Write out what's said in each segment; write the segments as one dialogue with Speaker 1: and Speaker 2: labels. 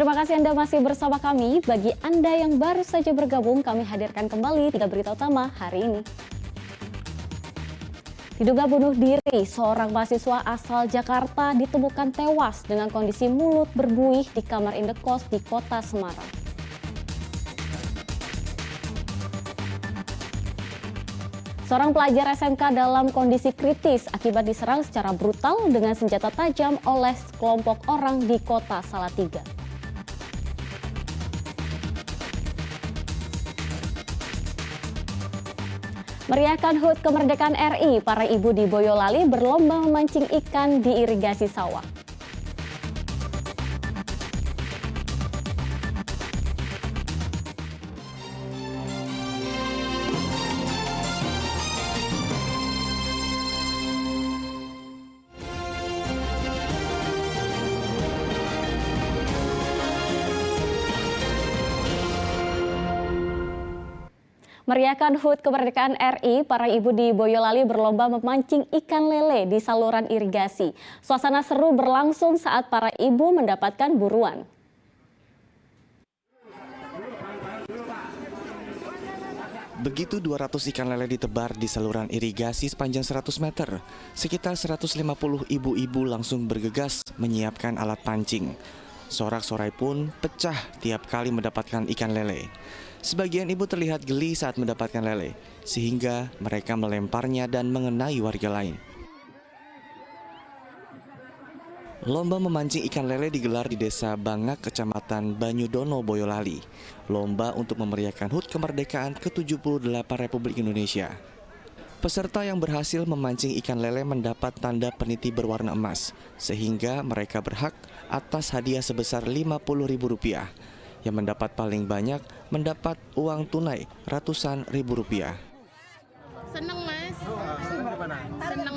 Speaker 1: Terima kasih Anda masih bersama kami. Bagi Anda yang baru saja bergabung, kami hadirkan kembali 3 berita utama hari ini. Diduga bunuh diri, seorang mahasiswa asal Jakarta ditemukan tewas dengan kondisi mulut berbuih di kamar indekos di Kota Semarang. Seorang pelajar SMK dalam kondisi kritis akibat diserang secara brutal dengan senjata tajam oleh sekelompok orang di Kota Salatiga. Meriahkan HUT Kemerdekaan RI, para ibu di Boyolali berlomba memancing ikan di irigasi sawah. Meriahkan HUT Kemerdekaan RI, para ibu di Boyolali berlomba memancing ikan lele di saluran irigasi. Suasana seru berlangsung saat para ibu mendapatkan buruan.
Speaker 2: Begitu 200 ikan lele ditebar di saluran irigasi sepanjang 100 meter, sekitar 150 ibu-ibu langsung bergegas menyiapkan alat pancing. Sorak-sorai pun pecah tiap kali mendapatkan ikan lele. Sebagian ibu terlihat geli saat mendapatkan lele, sehingga mereka melemparnya dan mengenai warga lain. Lomba memancing ikan lele digelar di Desa Bangak, Kecamatan Banyudono, Boyolali. Lomba untuk memeriahkan HUT Kemerdekaan ke-78 Republik Indonesia. Peserta yang berhasil memancing ikan lele mendapat tanda peniti berwarna emas, sehingga mereka berhak atas hadiah sebesar Rp50.000. Yang mendapat paling banyak mendapat uang tunai ratusan ribu rupiah.
Speaker 3: Seneng Mas, seneng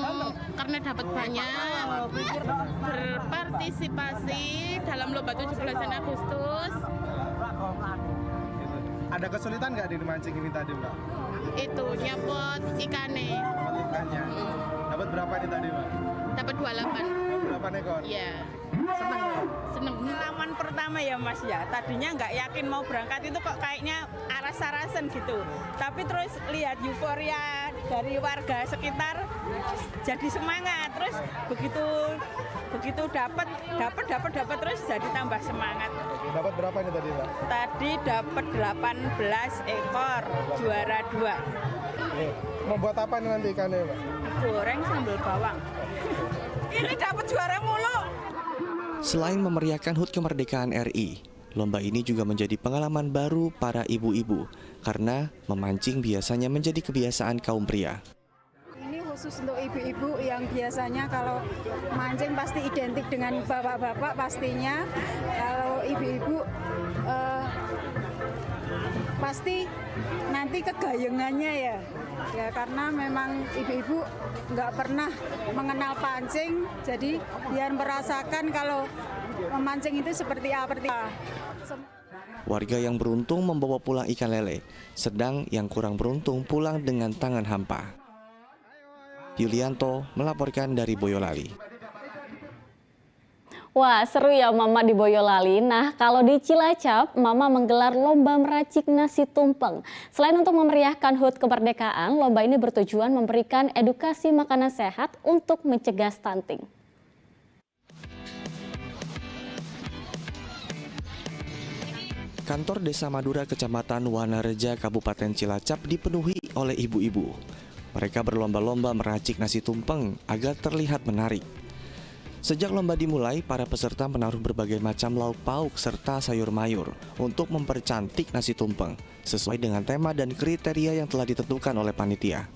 Speaker 3: karena dapat banyak, berpartisipasi dalam lomba 17 Agustus.
Speaker 4: Ada kesulitan nggak di mancing ini tadi Mbak?
Speaker 3: Itu nyapot ikannya.
Speaker 4: Nyapot ikannya. Dapat berapa ini tadi Mbak?
Speaker 3: Dapat
Speaker 4: 28 ekor?
Speaker 3: Iya.
Speaker 4: Seneng ya?
Speaker 3: Seneng.
Speaker 5: Pengalaman pertama ya Mas ya, tadinya nggak yakin mau berangkat itu kok kayaknya aras-arasan gitu. Tapi terus lihat euforia dari warga sekitar jadi semangat. Terus begitu dapat terus jadi tambah semangat.
Speaker 4: Dapat berapa ini tadi Mbak?
Speaker 5: Tadi dapat 18 ekor, juara 2.
Speaker 4: Membuat apa nih nanti ikannya Mbak?
Speaker 5: Goreng sambal bawang. Ini dapat juara mulu.
Speaker 2: Selain memeriahkan HUT Kemerdekaan RI, lomba ini juga menjadi pengalaman baru para ibu-ibu karena memancing biasanya menjadi kebiasaan kaum pria.
Speaker 6: Ini khusus untuk ibu-ibu yang biasanya kalau mancing pasti identik dengan bapak-bapak pastinya. Kalau ibu-ibu pasti nanti kegayengannya ya karena memang ibu-ibu nggak pernah mengenal pancing, jadi biar merasakan kalau memancing itu seperti apa.
Speaker 2: Warga yang beruntung membawa pulang ikan lele, sedang yang kurang beruntung pulang dengan tangan hampa. Yulianto melaporkan dari Boyolali.
Speaker 1: Wah, seru ya Mama di Boyolali. Nah, kalau di Cilacap, Mama menggelar lomba meracik nasi tumpeng. Selain untuk memeriahkan HUT Kemerdekaan, lomba ini bertujuan memberikan edukasi makanan sehat untuk mencegah stunting.
Speaker 2: Kantor Desa Madura Kecamatan Wanareja, Kabupaten Cilacap dipenuhi oleh ibu-ibu. Mereka berlomba-lomba meracik nasi tumpeng agar terlihat menarik. Sejak lomba dimulai, para peserta menaruh berbagai macam lauk pauk serta sayur mayur untuk mempercantik nasi tumpeng sesuai dengan tema dan kriteria yang telah ditentukan oleh panitia.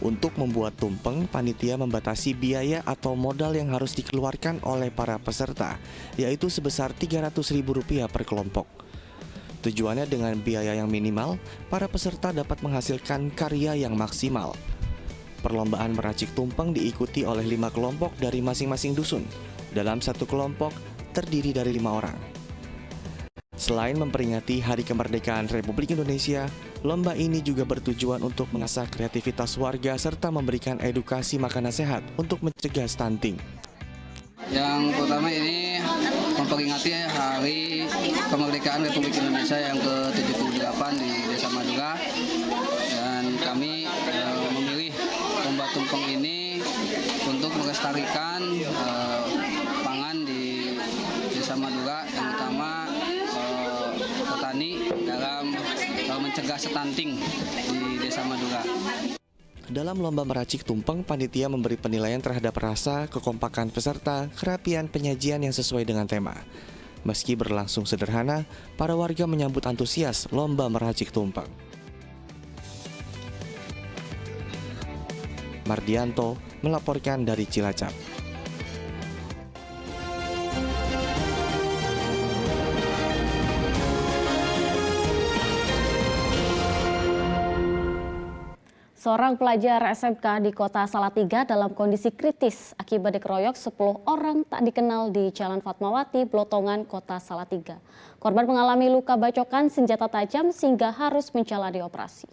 Speaker 2: Untuk membuat tumpeng, panitia membatasi biaya atau modal yang harus dikeluarkan oleh para peserta, yaitu sebesar Rp300.000 per kelompok. Tujuannya dengan biaya yang minimal, para peserta dapat menghasilkan karya yang maksimal. Perlombaan meracik tumpeng diikuti oleh 5 kelompok dari masing-masing dusun. Dalam satu kelompok terdiri dari 5 orang. Selain memperingati Hari Kemerdekaan Republik Indonesia, lomba ini juga bertujuan untuk mengasah kreativitas warga serta memberikan edukasi makanan sehat untuk mencegah stunting.
Speaker 7: Yang pertama ini memperingati Hari Kemerdekaan Republik Indonesia yang ke-78 di Desa Madura, dan kami memilih lomba tumpeng ini untuk melestarikan pangan di Desa Madura, yang utama petani dalam mencegah stunting di Desa Madura.
Speaker 2: Dalam lomba meracik tumpeng, panitia memberi penilaian terhadap rasa, kekompakan peserta, kerapian penyajian yang sesuai dengan tema. Meski berlangsung sederhana, para warga menyambut antusias lomba meracik tumpeng. Mardianto melaporkan dari Cilacap.
Speaker 1: Seorang pelajar SMK di Kota Salatiga dalam kondisi kritis akibat dikeroyok 10 orang tak dikenal di Jalan Fatmawati, Blotongan, Kota Salatiga. Korban mengalami luka bacokan senjata tajam sehingga harus menjalani operasi.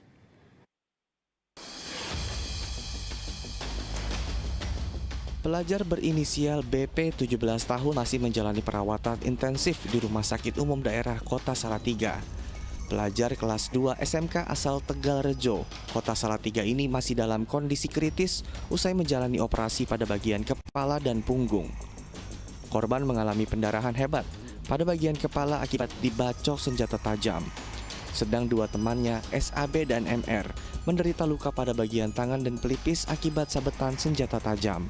Speaker 2: Pelajar berinisial BP 17 tahun masih menjalani perawatan intensif di Rumah Sakit Umum Daerah Kota Salatiga. Pelajar kelas 2 SMK asal Tegalrejo, Kota Salatiga ini masih dalam kondisi kritis usai menjalani operasi pada bagian kepala dan punggung. Korban mengalami pendarahan hebat pada bagian kepala akibat dibacok senjata tajam. Sedang dua temannya, SAB dan MR, menderita luka pada bagian tangan dan pelipis akibat sabetan senjata tajam.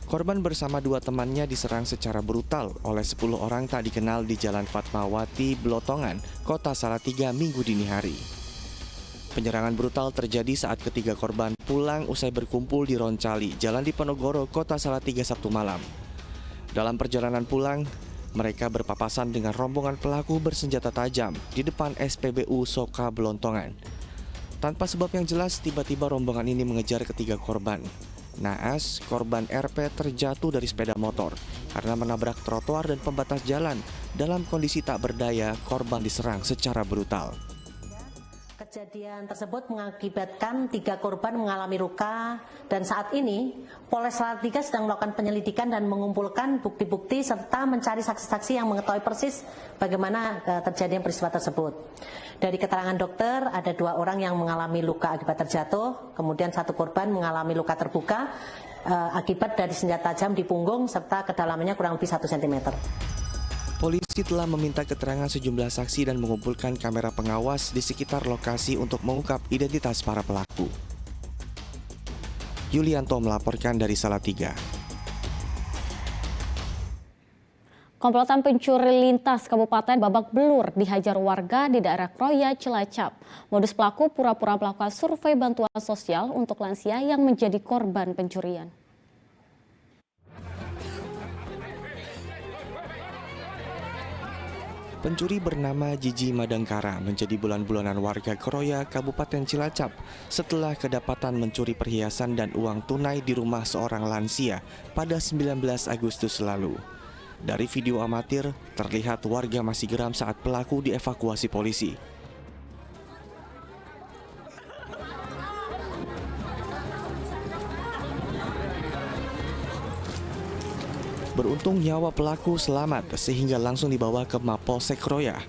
Speaker 2: Korban bersama dua temannya diserang secara brutal oleh 10 orang tak dikenal di Jalan Fatmawati, Blotongan, Kota Salatiga Minggu dini hari. Penyerangan brutal terjadi saat ketiga korban pulang usai berkumpul di Roncali, Jalan Diponegoro, Kota Salatiga Sabtu malam. Dalam perjalanan pulang, mereka berpapasan dengan rombongan pelaku bersenjata tajam di depan SPBU Soka Blontongan. Tanpa sebab yang jelas, tiba-tiba rombongan ini mengejar ketiga korban. Naas, korban RP terjatuh dari sepeda motor karena menabrak trotoar dan pembatas jalan. Dalam kondisi tak berdaya, korban diserang secara brutal.
Speaker 8: Kejadian tersebut mengakibatkan 3 korban mengalami luka, dan saat ini Polres Salatiga sedang melakukan penyelidikan dan mengumpulkan bukti-bukti serta mencari saksi-saksi yang mengetahui persis bagaimana terjadinya peristiwa tersebut. Dari keterangan dokter, ada 2 orang yang mengalami luka akibat terjatuh, kemudian 1 korban mengalami luka terbuka akibat dari senjata tajam di punggung serta kedalamannya kurang lebih 1 cm.
Speaker 2: Polisi telah meminta keterangan sejumlah saksi dan mengumpulkan kamera pengawas di sekitar lokasi untuk mengungkap identitas para pelaku. Yulianto melaporkan dari Salatiga.
Speaker 1: Komplotan pencuri lintas kabupaten babak belur dihajar warga di daerah Kroya, Cilacap. Modus pelaku pura-pura melakukan survei bantuan sosial untuk lansia yang menjadi korban pencurian.
Speaker 2: Pencuri bernama Jiji Madangkara menjadi bulan-bulanan warga Kroya, Kabupaten Cilacap setelah kedapatan mencuri perhiasan dan uang tunai di rumah seorang lansia pada 19 Agustus lalu. Dari video amatir, terlihat warga masih geram saat pelaku dievakuasi polisi. Beruntung nyawa pelaku selamat sehingga langsung dibawa ke Mapolsek Kroya.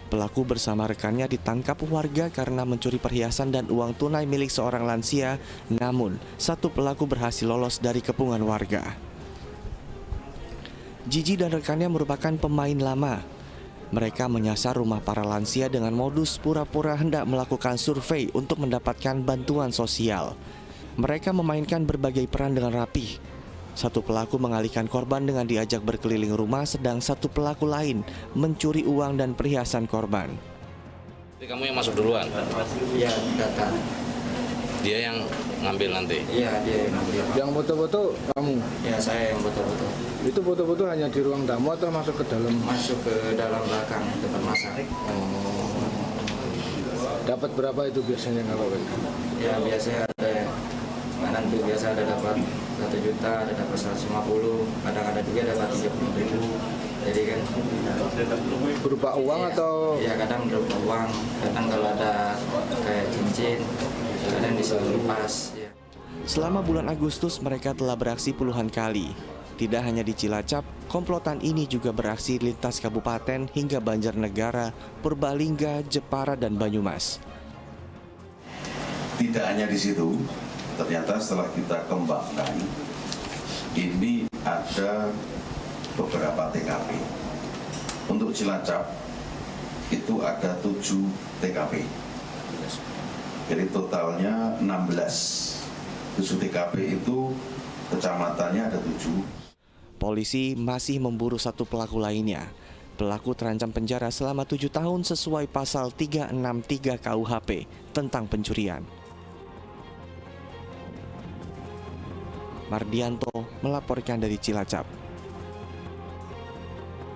Speaker 2: Pelaku bersama rekannya ditangkap warga karena mencuri perhiasan dan uang tunai milik seorang lansia. Namun, 1 pelaku berhasil lolos dari kepungan warga. Jiji dan rekannya merupakan pemain lama. Mereka menyasar rumah para lansia dengan modus pura-pura hendak melakukan survei untuk mendapatkan bantuan sosial. Mereka memainkan berbagai peran dengan rapih. 1 pelaku mengalihkan korban dengan diajak berkeliling rumah, sedang 1 pelaku lain mencuri uang dan perhiasan korban.
Speaker 9: Jadi kamu yang masuk duluan?
Speaker 7: Iya, data.
Speaker 9: Dia yang ngambil nanti?
Speaker 7: Iya, dia yang ngambil.
Speaker 4: Yang foto-foto kamu?
Speaker 7: Ya, saya yang foto-foto.
Speaker 4: Itu foto-foto hanya di ruang tamu atau masuk ke dalam?
Speaker 7: Masuk ke dalam belakang tempat masak.
Speaker 4: Dapat berapa itu biasanya kalau begitu?
Speaker 7: Ya, biasanya ada yang nanti biasa ada dapat 1 juta, ada dapat 150, kadang ada juga dapat 30.000. Jadi kan
Speaker 4: Berupa uang atau?
Speaker 7: ya kadang berupa uang, kadang kalau ada kayak cincin, kadang disuruh lepas. Ya.
Speaker 2: Selama bulan Agustus mereka telah beraksi puluhan kali. Tidak hanya di Cilacap, komplotan ini juga beraksi lintas kabupaten hingga Banjarnegara, Purbalingga, Jepara, dan Banyumas.
Speaker 10: Tidak hanya di situ, ternyata setelah kita kembangkan, ini ada beberapa TKP. Untuk Cilacap, itu ada 7 TKP. Jadi totalnya 16. 7 TKP itu kecamatannya ada 7.
Speaker 2: Polisi masih memburu satu pelaku lainnya. Pelaku terancam penjara selama 7 tahun sesuai pasal 363 KUHP tentang pencurian. Mardianto melaporkan dari Cilacap.